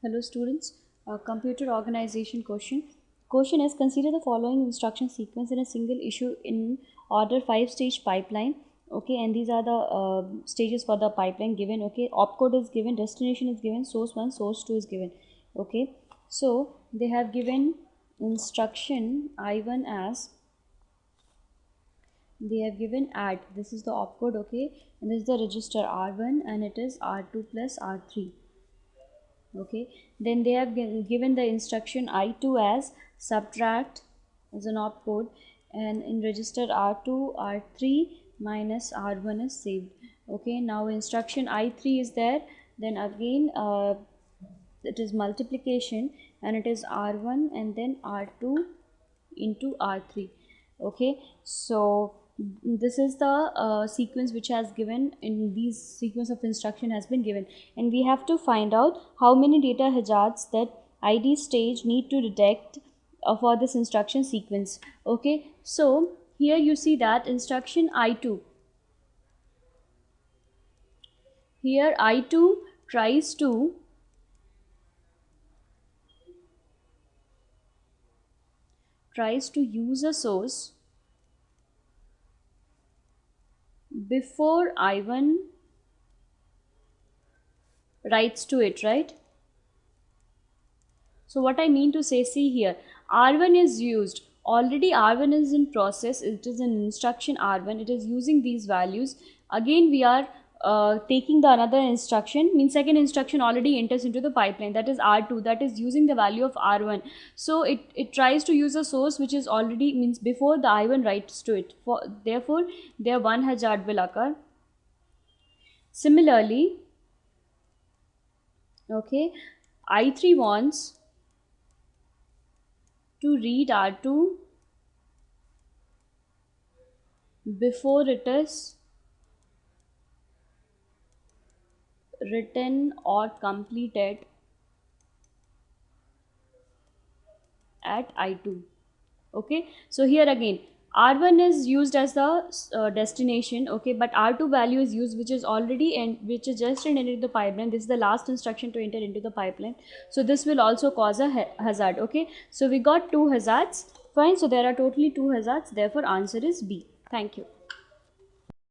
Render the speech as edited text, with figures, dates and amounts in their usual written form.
Hello students, computer organization question. Question is, consider the following instruction sequence in a single issue in order 5-stage pipeline. Okay, and these are the stages for the pipeline given. Okay, opcode is given, destination is given, source 1, source 2 is given. Okay, so they have given instruction I1 as, they have given add, this is the opcode. Okay, and this is the register R1 and it is R2 plus R3. Okay, then they have given the instruction I2 as subtract as an opcode, and in register R2 R3 minus R1 is saved. Okay, now instruction I3 is there, then again it is multiplication and it is R1 and then R2 into R3. Okay, so this is the sequence which has given in these sequence of instruction has been given, and we have to find out how many data hazards that ID stage need to detect for this instruction sequence. Okay, so here you see that instruction I2, here I2 tries to use a source before I1 writes to it, right? So what I mean to say, see here, R1 is used, already R1 is in process, it is an instruction R1, it is using these values. Again we are taking the another instruction, means second instruction already enters into the pipeline, that is R2, that is using the value of R1. So it tries to use a source which is already, means before the I1 writes to it. Therefore there one hazard will occur. Similarly, okay, I3 wants to read R2 before it is written or completed at I2. Okay, so here again R1 is used as the destination, okay, but R2 value is used which is already and which is just entered the pipeline. This is the last instruction to enter into the pipeline, so this will also cause a hazard. Okay, so we got two hazards. Fine, so there are totally two hazards, therefore answer is B. Thank you.